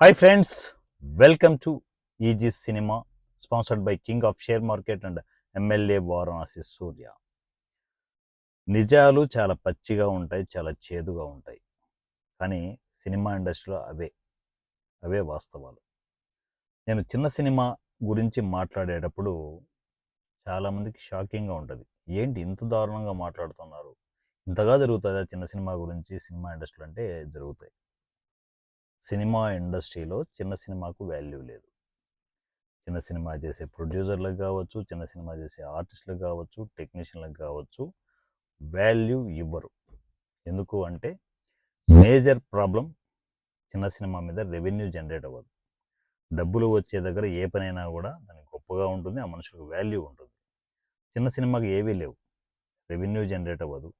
Hi friends, welcome to EG Cinema, sponsored by King of Share Market and MLA Varanasi సూర్య. నిజాలు చాలా పచ్చిగా ఉంటాయి, చాలా చేదుగా ఉంటాయి. కానీ సినిమా ఇండస్ట్రీలో అవే వాస్తవాలు. నేను చిన్న సినిమా గురించి మాట్లాడేటప్పుడు చాలామందికి షాకింగ్గా ఉంటుంది. ఏంటి ఇంత దారుణంగా మాట్లాడుతున్నారు, ఇంతగా జరుగుతుందా చిన్న సినిమా గురించి? సినిమా ఇండస్ట్రీలో అంటే జరుగుతాయి. సినిమా ఇండస్ట్రీలో చిన్న సినిమాకు వాల్యూ లేదు. చిన్న సినిమా చేసే ప్రొడ్యూసర్లకు కావచ్చు, చిన్న సినిమా చేసే ఆర్టిస్టులకు కావచ్చు, టెక్నీషియన్లకు కావచ్చు, వాల్యూ ఇవ్వరు. ఎందుకు అంటే మేజర్ ప్రాబ్లం, చిన్న సినిమా మీద రెవెన్యూ జనరేట్ అవ్వదు. డబ్బులు వచ్చే దగ్గర ఏ పనైనా కూడా దానికి గొప్పగా ఉంటుంది, ఆ మనుషులకు వాల్యూ ఉంటుంది. చిన్న సినిమాకి ఏవీ లేవు, రెవెన్యూ జనరేట్ అవ్వదు,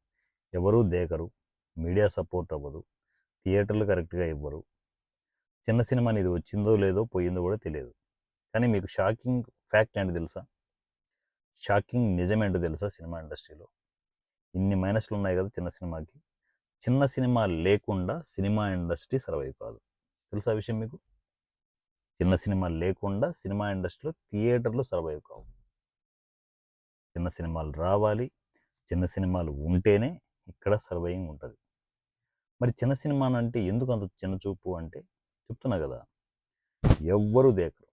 ఎవరూ దేకరు, మీడియా సపోర్ట్ అవ్వదు, థియేటర్లు కరెక్ట్గా ఇవ్వరు. చిన్న సినిమా ఇది వచ్చిందో లేదో పోయిందో కూడా తెలియదు. కానీ మీకు షాకింగ్ ఫ్యాక్ట్ ఏంటి తెలుసా? షాకింగ్ నిజమేంటో తెలుసా? సినిమా ఇండస్ట్రీలో ఇన్ని మైనస్లు ఉన్నాయి కదా చిన్న సినిమాకి. చిన్న సినిమా లేకుండా సినిమా ఇండస్ట్రీ సర్వైవ్ కాదు. తెలుసా విషయం మీకు? చిన్న సినిమా లేకుండా సినిమా ఇండస్ట్రీలో థియేటర్లు సర్వైవ్ కావు. చిన్న సినిమాలు రావాలి, చిన్న సినిమాలు ఉంటేనే ఇక్కడ సర్వైవింగ్ ఉంటుంది. మరి చిన్న సినిమా అంటే ఎందుకు అంత చిన్న చూపు అంటే చెప్తున్నా కదా, ఎవ్వరూ దేకరు.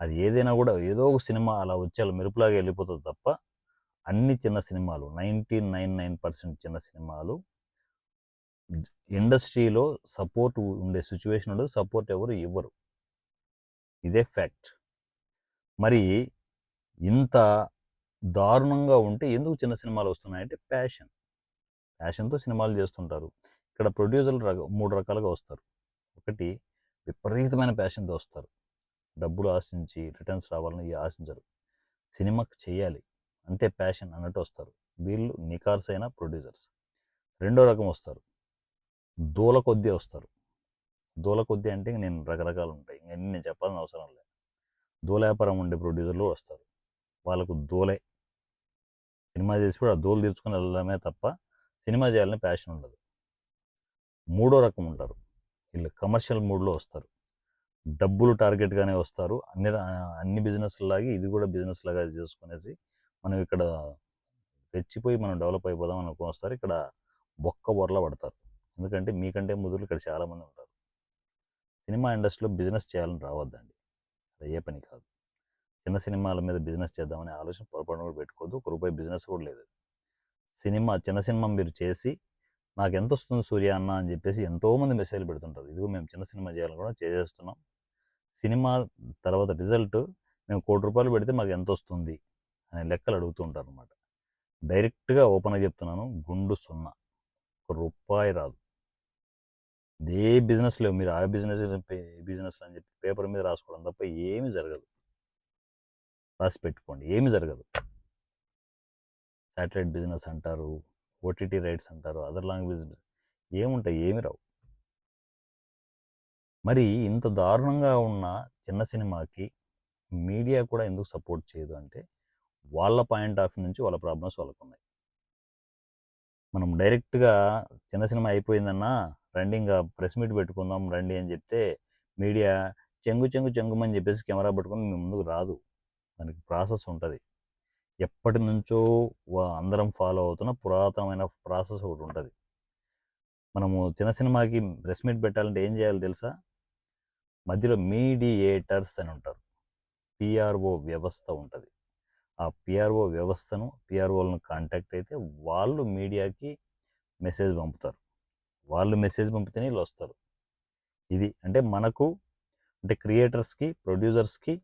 అది ఏదైనా కూడా ఏదో ఒక సినిమా అలా వచ్చి అలా మెరుపులాగా వెళ్ళిపోతుంది తప్ప అన్ని చిన్న సినిమాలు 99.9% చిన్న సినిమాలు ఇండస్ట్రీలో సపోర్ట్ ఉండే సిచ్యువేషన్ ఉండదు, సపోర్ట్ ఎవరు ఇవ్వరు. ఇదే ఫ్యాక్ట్. మరి ఇంత దారుణంగా ఉంటే ఎందుకు చిన్న సినిమాలు వస్తున్నాయంటే ప్యాషన్తో సినిమాలు చేస్తుంటారు. ఇక్కడ ప్రొడ్యూసర్లు 3 రకాలుగా వస్తారు. ఒకటి, విపరీతమైన ప్యాషన్తో వస్తారు, డబ్బులు ఆశించి రిటర్న్స్ రావాలని ఆశించరు, సినిమాకి చేయాలి అంతే ప్యాషన్ అన్నట్టు వస్తారు. వీళ్ళు నికార్సైన ప్రొడ్యూసర్స్. రెండో రకం వస్తారు, దూల కొద్దీ వస్తారు. దూల కొద్దీ అంటే నేను రకరకాలు ఉంటాయి, ఇంకన్నీ నేను చెప్పాల్సిన అవసరం లేదు. దూల వ్యాపారం ఉండే ప్రొడ్యూసర్లు వస్తారు. వాళ్ళకు దూలే, సినిమా చేసి కూడా ఆ దూలు తీర్చుకొని వెళ్ళడమే తప్ప సినిమా చేయాలని ప్యాషన్ ఉండదు. మూడో రకం ఉంటారు, వీళ్ళు కమర్షియల్ మూడ్లో వస్తారు, డబ్బులు టార్గెట్గానే వస్తారు. అన్ని బిజినెస్ లాగా ఇది కూడా బిజినెస్ లాగా చేసుకునేసి మనం ఇక్కడ రెచ్చిపోయి మనం డెవలప్ అయిపోదాం అనుకుని వస్తారు. ఇక్కడ బొర్ల పడతారు. ఎందుకంటే మీకంటే ముదురు ఇక్కడ చాలామంది ఉంటారు. సినిమా ఇండస్ట్రీలో బిజినెస్ చేయాలని రావద్దండి, అది ఏ పని కాదు. చిన్న సినిమాల మీద బిజినెస్ చేద్దామనే ఆలోచన పొరపాటున కూడా పెట్టుకోవద్దు. ₹1 బిజినెస్ కూడా లేదు. చిన్న సినిమా మీరు చేసి నాకు ఎంత వస్తుంది సూర్య అన్న అని చెప్పేసి ఎంతోమంది మెసేజ్లు పెడుతుంటారు. ఇదిగో మేము చిన్న సినిమా చేయాలని కూడా చేసేస్తున్నాం, సినిమా తర్వాత రిజల్ట్ మేము ₹1,00,00,000 పెడితే మాకు ఎంత వస్తుంది అనే లెక్కలు అడుగుతూ ఉంటారు అనమాట. డైరెక్ట్గా ఓపెన్గా చెప్తున్నాను, గుండు సున్నా, ₹1 రాదు. ఏ బిజినెస్ లేవు, మీరు ఆ బిజినెస్ అని చెప్పి పేపర్ మీద రాసుకోవడం తప్ప ఏమీ జరగదు. రాసి పెట్టుకోండి, ఏమీ జరగదు. శాటిలైట్ బిజినెస్ అంటారు, ఓటీటీ రైట్స్ అంటారు, అదర్ లాంగ్వేజ్ ఏముంటాయి, ఏమి రావు. మరి ఇంత దారుణంగా ఉన్న చిన్న సినిమాకి మీడియా కూడా ఎందుకు సపోర్ట్ చేయదు అంటే వాళ్ళ పాయింట్ ఆఫ్ వ్యూ నుంచి వాళ్ళ ప్రాబ్లమ్స్ వాళ్ళకు ఉన్నాయి. మనం డైరెక్ట్గా చిన్న సినిమా అయిపోయిందన్నా రండి ఇంకా ప్రెస్ మీట్ పెట్టుకుందాం రండి అని చెప్తే మీడియా చెంగుమని చెప్పేసి కెమెరా పట్టుకొని మీ ముందుకు రాదు. దానికి ప్రాసెస్ ఉంటుంది. ఎప్పటి నుంచో అందరం ఫాలో అవుతున్న పురాతనమైన ప్రాసెస్ ఒకటి ఉంటుంది. మనము చిన్న సినిమాకి ప్రెస్ మీట్ పెట్టాలంటే ఏం చేయాలి తెలుసా? మధ్యలో మీడియేటర్స్ అని ఉంటారు, పిఆర్ఓ వ్యవస్థ ఉంటుంది. ఆ పిఆర్ఓలను కాంటాక్ట్ అయితే వాళ్ళు మీడియాకి మెసేజ్ పంపుతారు. వాళ్ళు మెసేజ్ పంపితేనే వీళ్ళు వస్తారు. ఇది అంటే మనకు అంటే క్రియేటర్స్కి, ప్రొడ్యూసర్స్కి,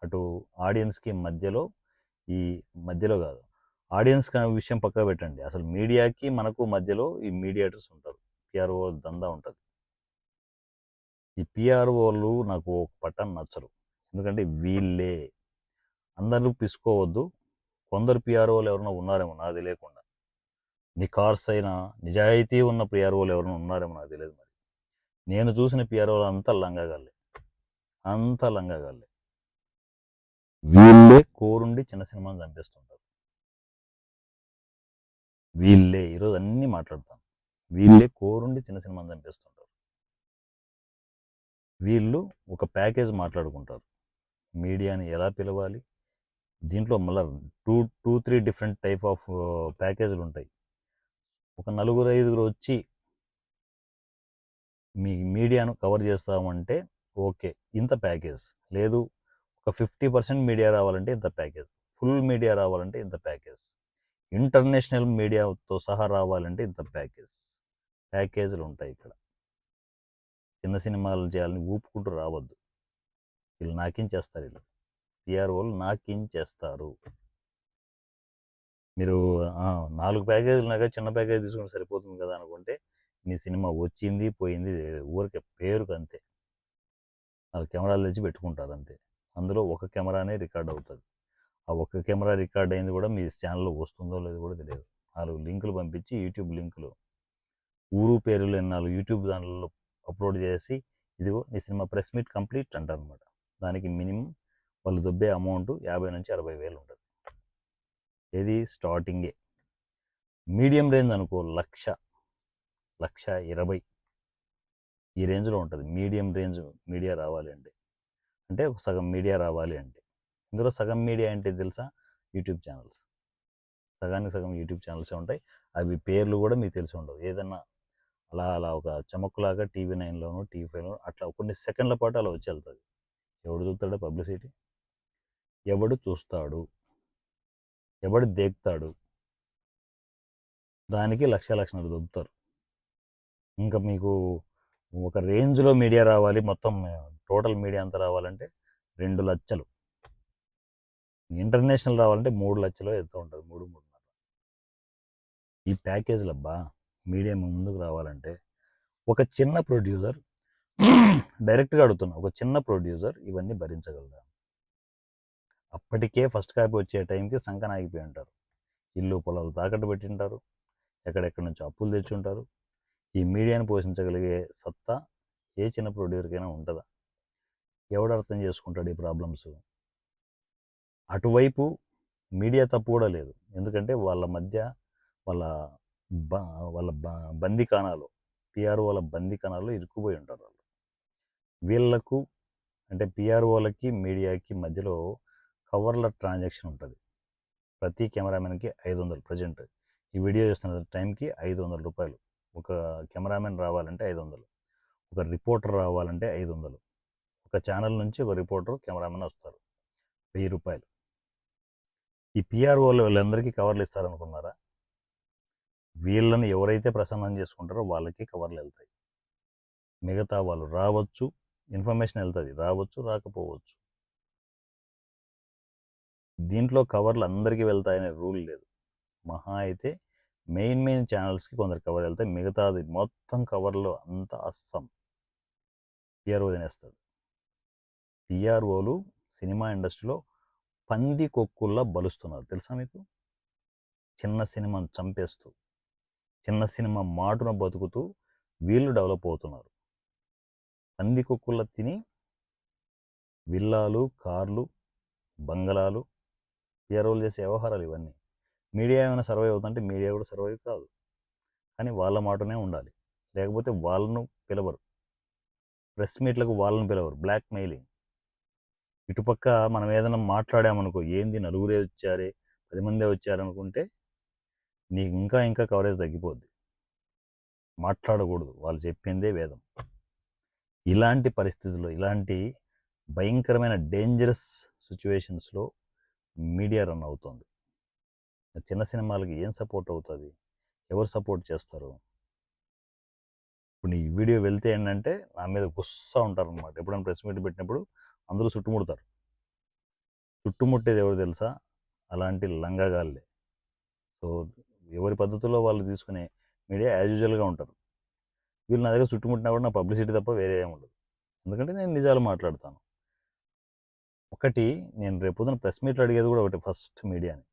అటు ఆడియన్స్కి మధ్యలో కాదు, ఆడియన్స్ విషయం పక్కన పెట్టండి, అసలు మీడియాకి మనకు మధ్యలో ఈ మీడియేటర్స్ ఉంటారు, పిఆర్ఓ దందా ఉంటుంది. ఈ పిఆర్ఓలు నాకు ఒక పట్టాన్ని నచ్చరు. ఎందుకంటే వీళ్ళే, అందరూ పిసుకోవద్దు, కొందరు పిఆర్ఓలు ఎవరైనా ఉన్నారేమో నాకు తెలియకుండా, నికార్సైన నిజాయితీ ఉన్న పిఆర్ఓలు ఎవరైనా ఉన్నారేమో నాకు తెలియదు. మరి నేను చూసిన పిఆర్ఓలు అంతా లంగాగాళ్ళే. వీళ్ళే కోరుండి చిన్న సినిమాని చంపేస్తుంటారు. వీళ్ళే ఈరోజు అన్నీ మాట్లాడతాను, వీళ్ళే కోరుండి చిన్న సినిమాని చంపేస్తుంటారు. వీళ్ళు ఒక ప్యాకేజ్ మాట్లాడుకుంటారు. మీడియాని ఎలా పిలవాలి, దీంట్లో మళ్ళీ two three different type of ప్యాకేజీలు ఉంటాయి. ఒక నలుగురు ఐదుగురు వచ్చి మీ మీడియాను కవర్ చేస్తామంటే ఓకే, ఇంత ప్యాకేజ్. లేదు, ఒక 50% మీడియా రావాలంటే ఇంత ప్యాకేజ్, ఫుల్ మీడియా రావాలంటే ఇంత ప్యాకేజ్, ఇంటర్నేషనల్ మీడియాతో సహా రావాలంటే ఇంత ప్యాకేజీలు ఉంటాయి. ఇక్కడ చిన్న సినిమాలు చేయాలని ఊపుకుంటూ రావద్దు. వీళ్ళు నాకించేస్తారు, వీళ్ళు పిఆర్ఓలు నాకించేస్తారు. మీరు 4 ప్యాకేజీలు ఉన్నాక చిన్న ప్యాకేజ్ తీసుకుంటే సరిపోతుంది కదా అనుకుంటే మీ సినిమా వచ్చింది పోయింది, ఊరికే పేరుకు అంతే. వాళ్ళు కెమెరాలు తెచ్చి పెట్టుకుంటారు అంతే. అందులో ఒక కెమెరానే రికార్డ్ అవుతుంది. ఆ ఒక్క కెమెరా రికార్డ్ అయింది కూడా మీ ఛానల్లో వస్తుందో లేదో కూడా తెలియదు. 4 లింకులు పంపించి, యూట్యూబ్ లింకులు, ఊరు పేరు లేని 4 యూట్యూబ్ దానిలో అప్లోడ్ చేసి, ఇదిగో నీ సినిమా ప్రెస్ మీట్ కంప్లీట్ అంటారు అనమాట. దానికి మినిమం వాళ్ళు దొబ్బే అమౌంట్ 50 నుంచి 60 వేలు ఉంటుంది. ఇది స్టార్టింగే. మీడియం రేంజ్ అనుకో 1,20,000 ఈ రేంజ్లో ఉంటుంది. మీడియం రేంజ్ మీడియా రావాలి అంటే ఒక సగం మీడియా రావాలి అంటే, ఇందులో సగం మీడియా అంటే తెలుసా? YouTube channels. సగానికి సగం యూట్యూబ్ ఛానల్సే ఉంటాయి. అవి పేర్లు కూడా మీకు తెలిసి ఉండవు. ఏదన్నా అలా ఒక చమక్కులాగా TV9లోనూ TV5లోనూ అట్లా కొన్ని సెకండ్ల పాటు అలా వచ్చి వెళ్తుంది. ఎవడు చూస్తాడు పబ్లిసిటీ? ఎవడు చూస్తాడు? ఎవడు దేక్తాడు? దానికి 1,00,000 దొబ్బుతారు. ఇంకా మీకు ఒక రేంజ్లో మీడియా రావాలి, మొత్తం టోటల్ మీడియా అంతా రావాలంటే 2 లక్షలు. ఇంటర్నేషనల్ రావాలంటే 3 లక్షలు ఎంతో ఉంటుంది, 3.5. ఈ ప్యాకేజీలు అబ్బా. మీడియా ముందుకు రావాలంటే ఒక చిన్న ప్రొడ్యూసర్, డైరెక్ట్గా అడుగుతున్నా, ఒక చిన్న ప్రొడ్యూసర్ ఇవన్నీ భరించగలరా? అప్పటికే ఫస్ట్ కాపీ వచ్చే టైంకి సంకన ఆగిపోయి ఉంటారు. ఇల్లు పొలాలు తాకట్టు పెట్టింటారు, ఎక్కడెక్కడి నుంచి అప్పులు తెచ్చుంటారు. ఈ మీడియాని పోషించగలిగే సత్తా ఏ చిన్న ప్రొడ్యూసర్కైనా ఉంటుందా? ఎవడు అర్థం చేసుకుంటాడు ఈ ప్రాబ్లమ్స్? అటువైపు మీడియా తప్పు కూడా లేదు. ఎందుకంటే వాళ్ళ మధ్య వాళ్ళ బందీకానాలు, పిఆర్ఓల బందీకానాలు ఇరుక్కుపోయి ఉంటారు వాళ్ళు. వీళ్ళకు అంటే పిఆర్ఓలకి మీడియాకి మధ్యలో కవర్ల ట్రాన్సాక్షన్ ఉంటుంది. ప్రతి కెమెరామెన్కి 500, ప్రజెంట్ ఈ వీడియో చేస్తున్న టైంకి 500 రూపాయలు. ఒక కెమెరామెన్ రావాలంటే 500, ఒక రిపోర్టర్ రావాలంటే 500, ఒక ఛానల్ నుంచి ఒక రిపోర్టర్ కెమెరామెన్ వస్తారు, 1000 రూపాయలు. ఈ పిఆర్ఓలు వీళ్ళందరికీ కవర్లు ఇస్తారనుకున్నారా? వీళ్ళని ఎవరైతే ప్రసన్నం చేసుకుంటారో వాళ్ళకి కవర్లు వెళ్తాయి. మిగతా వాళ్ళు రావచ్చు, ఇన్ఫర్మేషన్ వెళ్తుంది, రావచ్చు, రాకపోవచ్చు. దీంట్లో కవర్లు అందరికీ వెళ్తాయనే రూల్ లేదు. మహా అయితే మెయిన్ ఛానల్స్కి కొందరు కవర్ వెళ్తాయి, మిగతాది మొత్తం కవర్లో అంతా అస్సం పిఆర్ఓ తినేస్తాడు. పిఆర్ఓలు సినిమా ఇండస్ట్రీలో పంది కొక్కుల్లా బలుస్తున్నారు, తెలుసా మీకు? చిన్న సినిమాను చంపేస్తూ, చిన్న సినిమా మాటున బతుకుతూ వీళ్ళు డెవలప్ అవుతున్నారు. పంది కొక్కుల్లా తిని విల్లాలు, కార్లు, బంగళాలు, పిఆర్ఓలు చేసే వ్యవహారాలు ఇవన్నీ. మీడియా ఏమైనా సర్వైవ్ అవుతుందంటే మీడియా కూడా సర్వైవ్ కాదు. కానీ వాళ్ళ మాటనే ఉండాలి, లేకపోతే వాళ్ళను పిలవరు. ప్రెస్ మీట్లకు వాళ్ళని పిలవరు, బ్లాక్ మెయిలింగ్. ఇటుపక్క మనం ఏదైనా మాట్లాడామనుకో, ఏంది నలుగురే వచ్చారే 10 మందే వచ్చారనుకుంటే నీకు ఇంకా కవరేజ్ తగ్గిపోద్ది. మాట్లాడకూడదు, వాళ్ళు చెప్పిందే వేదం. ఇలాంటి పరిస్థితుల్లో, ఇలాంటి భయంకరమైన డేంజరస్ సిచ్యువేషన్స్లో మీడియా రన్ అవుతుంది. చిన్న సినిమాలకి ఏం సపోర్ట్ అవుతుంది? ఎవరు సపోర్ట్ చేస్తారు? ఇప్పుడు ఈ వీడియో వెళ్తే ఏంటంటే నా మీద గుస్సా ఉంటారు అనమాట. ఎప్పుడైనా ప్రెస్ మీట్ పెట్టినప్పుడు అందరూ చుట్టుముడతారు. చుట్టుముట్టేది ఎవరు తెలుసా? అలాంటి లంగగాళ్ళే. సో ఎవరి పద్ధతుల్లో వాళ్ళు తీసుకునే మీడియా యాజ్ యూజువల్గా ఉంటారు. వీళ్ళు నా దగ్గర చుట్టుముట్టినా కూడా నా పబ్లిసిటీ తప్ప వేరే ఏమి ఉండదు. ఎందుకంటే నేను నిజాలు మాట్లాడతాను. ఒకటి, నేను రేపొద్దున ప్రెస్ మీట్లు అడిగేది కూడా ఒకటి, ఫస్ట్ మీడియాని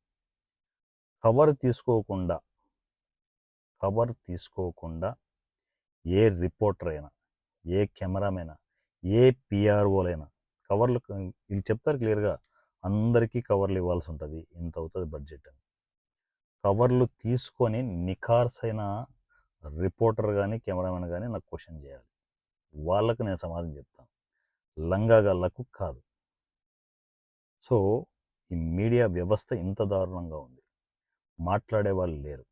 కవర్ తీసుకోకుండా ఏ రిపోర్టర్ అయినా, ఏ కెమెరామైనా, ఏ పిఆర్ఓలైనా కవర్లు వీళ్ళు చెప్తారు క్లియర్గా, అందరికీ కవర్లు ఇవ్వాల్సి ఉంటుంది, ఇంత అవుతుంది బడ్జెట్ అని. కవర్లు తీసుకొని నిఖార్సైన రిపోర్టర్ కానీ కెమెరామెన్ కానీ నాకు క్వశ్చన్ చేయాలి, వాళ్ళకు నేను సమాధానం చెప్తాను. లంగాగల్లకు కాదు. సో ఈ మీడియా వ్యవస్థ ఇంత దారుణంగా ఉంది. మాట్లాడే వాళ్ళు లేరు.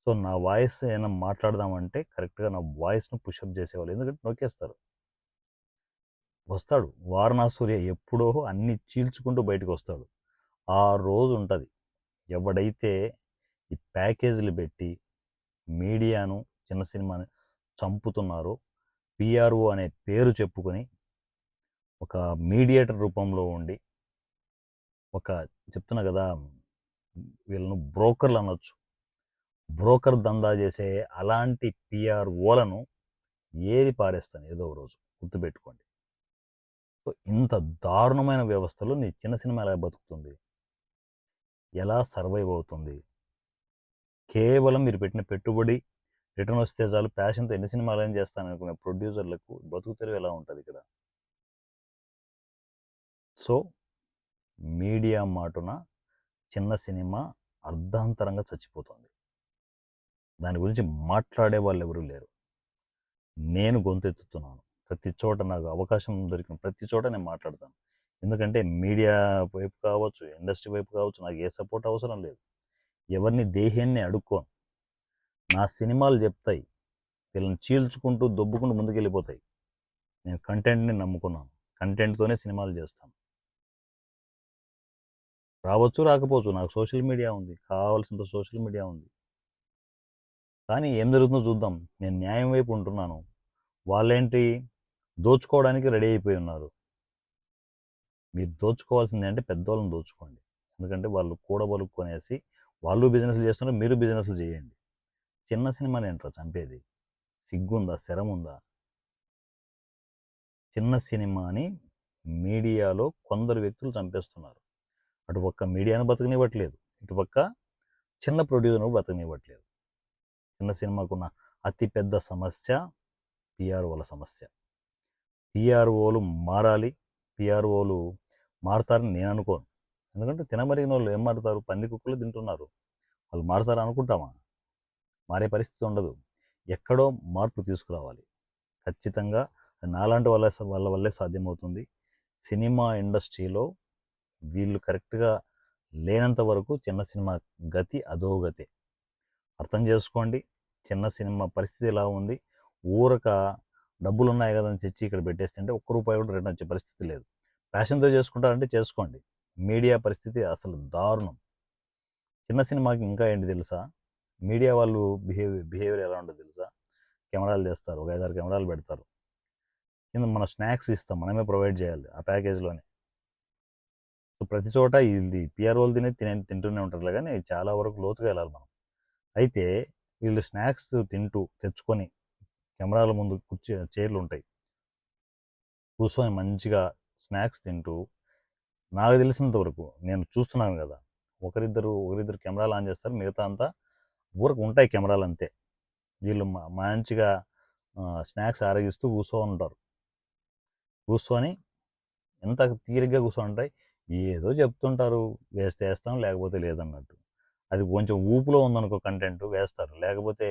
సో నా వాయిస్ ఏమైనా మాట్లాడదామంటే కరెక్ట్గా నా వాయిస్ను పుషప్ చేసేవాళ్ళు, ఎందుకంటే నొక్కేస్తారు. వస్తాడు వారణాసూర్య, ఎప్పుడో అన్ని చీల్చుకుంటూ బయటకు వస్తాడు. ఆ రోజు ఉంటుంది. ఎవడైతే ఈ ప్యాకేజీలు పెట్టి మీడియాను, చిన్న సినిమాని చంపుతున్నారో, పిఆర్ఓ అనే పేరు చెప్పుకొని ఒక మీడియేటర్ రూపంలో ఉండి, ఒక చెప్తున్నా కదా, వీళ్ళను బ్రోకర్లు అనొచ్చు, బ్రోకర్ దందా చేసే అలాంటి పిఆర్ఓలను ఏరి పారేస్తాను ఏదో ఒక రోజు, గుర్తుపెట్టుకోండి. సో ఇంత దారుణమైన వ్యవస్థలో నీ చిన్న సినిమా ఎలా బతుకుతుంది, ఎలా సర్వైవ్ అవుతుంది? కేవలం మీరు పెట్టిన పెట్టుబడి రిటర్న్ వస్తే చాలు, ప్యాషన్తో ఎన్ని సినిమాలు ఏం చేస్తాను అనుకునే ప్రొడ్యూసర్లకు బతుకు తెరువు ఎలా ఉంటుంది ఇక్కడ? సో మీడియా మాటున చిన్న సినిమా అర్ధాంతరంగా చచ్చిపోతుంది. దాని గురించి మాట్లాడే వాళ్ళు ఎవరు లేరు. నేను గొంతెత్తుతున్నాను. ప్రతి చోట నాకు అవకాశం దొరికిన ప్రతి చోట నేను మాట్లాడతాను. ఎందుకంటే మీడియా వైపు కావచ్చు, ఇండస్ట్రీ వైపు కావచ్చు, నాకు ఏ సపోర్ట్ అవసరం లేదు. ఎవరిని దేహాన్ని అడుక్కోను. నా సినిమాలు చెప్తాయి, వీళ్ళని చీల్చుకుంటూ దొబ్బుకుంటూ ముందుకెళ్ళిపోతాయి. నేను కంటెంట్ని నమ్ముకున్నాను. కంటెంట్తోనే సినిమాలు చేస్తాను. రావచ్చు రాకపోవచ్చు, నాకు సోషల్ మీడియా ఉంది, కావాల్సినంత సోషల్ మీడియా ఉంది. కానీ ఏం జరుగుతుందో చూద్దాం. నేను న్యాయం వైపు ఉంటున్నాను. వాళ్ళేంటి దోచుకోవడానికి రెడీ అయిపోయి ఉన్నారు. మీరు దోచుకోవాల్సింది అంటే పెద్దవాళ్ళని దోచుకోండి. ఎందుకంటే వాళ్ళు కూడబలుక్కునేసి వాళ్ళు బిజినెస్లు చేస్తున్నారు, మీరు బిజినెస్లు చేయండి. చిన్న సినిమాని ఏంట్రా చంపేది? సిగ్గుందా? శరముందా? చిన్న సినిమాని మీడియాలో కొందరు వ్యక్తులు చంపేస్తున్నారు. అటుపక్క మీడియాను బతకనివ్వట్లేదు, ఇటుపక్క చిన్న ప్రొడ్యూసర్ను బతకనివ్వట్లేదు. చిన్న సినిమాకున్న అతిపెద్ద సమస్య పిఆర్ఓల సమస్య. పిఆర్ఓలు మారాలి. పిఆర్ఓలు మారుతారని నేను అనుకోను. ఎందుకంటే తినమరిగిన వాళ్ళు ఏం మారుతారు? పంది కుక్కలు తింటున్నారు. వాళ్ళు మారుతారు అనుకుంటామా? మారే పరిస్థితి ఉండదు. ఎక్కడో మార్పు తీసుకురావాలి. ఖచ్చితంగా నాలాంటి వాళ్ళ వల్లే సాధ్యమవుతుంది. సినిమా ఇండస్ట్రీలో వీళ్ళు కరెక్ట్గా లేనంత వరకు చిన్న సినిమా గతి అధోగతే. అర్థం చేసుకోండి. చిన్న సినిమా పరిస్థితి ఎలా ఉంది. ఊరక డబ్బులు ఉన్నాయి కదా అని తెచ్చి ఇక్కడ పెట్టేస్తుంటే ఒక్క రూపాయి కూడా రిటర్న్ వచ్చే పరిస్థితి లేదు. ప్యాషన్తో చేసుకుంటారంటే చేసుకోండి. మీడియా పరిస్థితి అసలు దారుణం. చిన్న సినిమాకి ఇంకా ఏంటి తెలుసా, మీడియా వాళ్ళు బిహేవియర్ ఎలా ఉంటుందో తెలుసా? కెమెరాలు తెస్తారు, ఒక 5-6 కెమెరాలు పెడతారు. కింద మన స్నాక్స్ ఇస్తాం, మనమే ప్రొవైడ్ చేయాలి ఆ ప్యాకేజ్లోనే. సో ప్రతి చోట ఇది పిఆర్ఓలు తింటూనే ఉంటారులే, కానీ చాలా వరకు లోతుగా వెళ్ళాలి మనం. అయితే వీళ్ళు స్నాక్స్ తెచ్చుకొని కెమెరాల ముందు చైర్లు ఉంటాయి, కూర్చొని మంచిగా స్నాక్స్ తింటూ, నాకు తెలిసినంత వరకు నేను చూస్తున్నాను కదా, ఒకరిద్దరు కెమెరాలు ఆన్ చేస్తారు, మిగతా అంతా ఊరకు ఉంటాయి కెమెరాలు అంతే. వీళ్ళు మంచిగా స్నాక్స్ ఆరగిస్తూ కూర్చొని ఉంటారు. కూర్చొని ఎంత తీరిగ్గా కూర్చొని ఉంటాయి, ఏదో చెప్తుంటారు, వేస్తే వేస్తాం లేకపోతే లేదన్నట్టు. అది కొంచెం ఊపులో ఉందనుకో కంటెంట్ వేస్తారు, లేకపోతే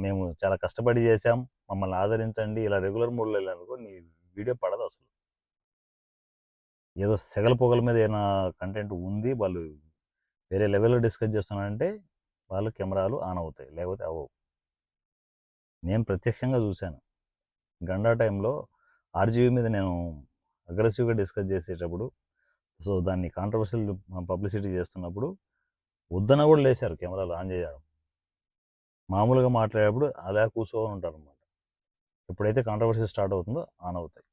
మేము చాలా కష్టపడి చేసాం, మమ్మల్ని ఆదరించండి, ఇలా రెగ్యులర్ మోడ్లో వెళ్ళాలనుకో నీ వీడియో పడదు అసలు. ఏదో సెగల పొగల మీద ఏమైనా కంటెంట్ ఉంది, వాళ్ళు వేరే లెవెల్లో డిస్కస్ చేస్తున్నారంటే వాళ్ళు కెమెరాలు ఆన్ అవుతాయి, లేకపోతే అవ్వవు. నేను ప్రత్యక్షంగా చూశాను. గండా టైంలో ఆర్జీవీ మీద నేను అగ్రెసివ్గా డిస్కస్ చేసేటప్పుడు, సో దాన్ని కాంట్రవర్షియల్ పబ్లిసిటీ చేస్తున్నప్పుడు వద్దన కూడా లేశారు కెమెరాలు ఆన్ చేయడం. మామూలుగా మాట్లాడేటప్పుడు అలా కూర్చొని ఉంటారు అనమాట. ఎప్పుడైతే కాంట్రవర్సీ స్టార్ట్ అవుతుందో ఆన్ అవుతాయి.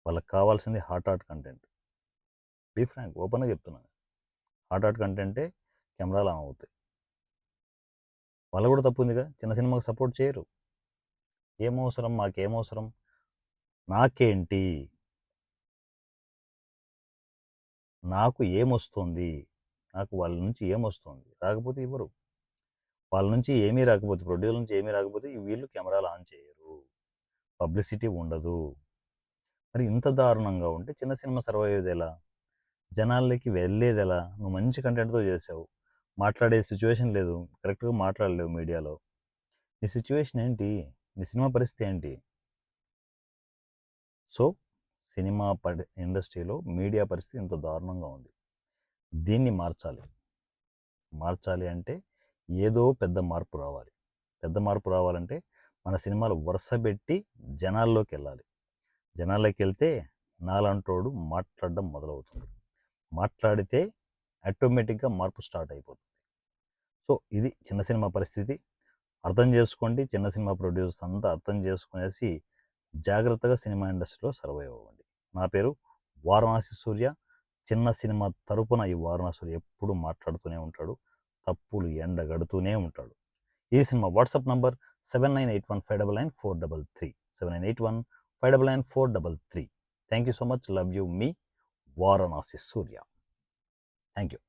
వాళ్ళకి కావాల్సింది హాట్ కంటెంట్. బీ ఫ్రాంక్, ఓపెన్గా చెప్తున్నాను. హాట్ కంటెంటే కెమెరాలు ఆన్ అవుతాయి. వాళ్ళు కూడా తప్పు ఉందిగా, చిన్న సినిమాకి సపోర్ట్ చేయరు. ఏమవసరం, మాకేమవసరం, నాకేంటి, నాకు ఏమొస్తుంది, నాకు వాళ్ళ నుంచి ఏమొస్తుంది, రాకపోతే ఇవ్వరు. వాళ్ళ నుంచి ఏమీ రాకపోతే, ప్రొడ్యూసర్ నుంచి ఏమీ రాకపోతే వీళ్ళు కెమెరాలు ఆన్ చేయరు, పబ్లిసిటీ ఉండదు. మరి ఇంత దారుణంగా ఉంటే చిన్న సినిమా సర్వైవ్ అయ్యేది ఎలా? జనాల్లోకి వెళ్ళేది ఎలా? నువ్వు మంచి కంటెంట్తో చేసావు, మాట్లాడే సిచ్యువేషన్ లేదు, కరెక్ట్గా మాట్లాడలేవు మీడియాలో. నీ సిచ్యువేషన్ ఏంటి? నీ సినిమా పరిస్థితి ఏంటి? సో సినిమా ఇండస్ట్రీలో మీడియా పరిస్థితి ఇంత దారుణంగా ఉంది. దీన్ని మార్చాలి అంటే ఏదో పెద్ద మార్పు రావాలి. పెద్ద మార్పు రావాలంటే మన సినిమాలు వరుసపెట్టి జనాల్లోకి వెళ్ళాలి. జనాల్లోకి వెళ్తే నాలంటోడు మాట్లాడడం మొదలవుతుంది. మాట్లాడితే ఆటోమేటిక్గా మార్పు స్టార్ట్ అయిపోతుంది. సో ఇది చిన్న సినిమా పరిస్థితి. అర్థం చేసుకోండి. చిన్న సినిమా ప్రొడ్యూసర్స్ అంతా అర్థం చేసుకునేసి జాగ్రత్తగా సినిమా ఇండస్ట్రీలో సర్వైవ్ అవ్వండి. నా పేరు వారణాసి సూర్య. చిన్న సినిమా తరపున ఈ వారణాసి సూర్య ఎప్పుడు మాట్లాడుతూనే ఉంటాడు, తప్పులు ఎండగడుతూనే ఉంటాడు. ఈ cinema WhatsApp number 7981599433 7981599433. Thank you so much. Love you me Varanasi Surya. Thank you.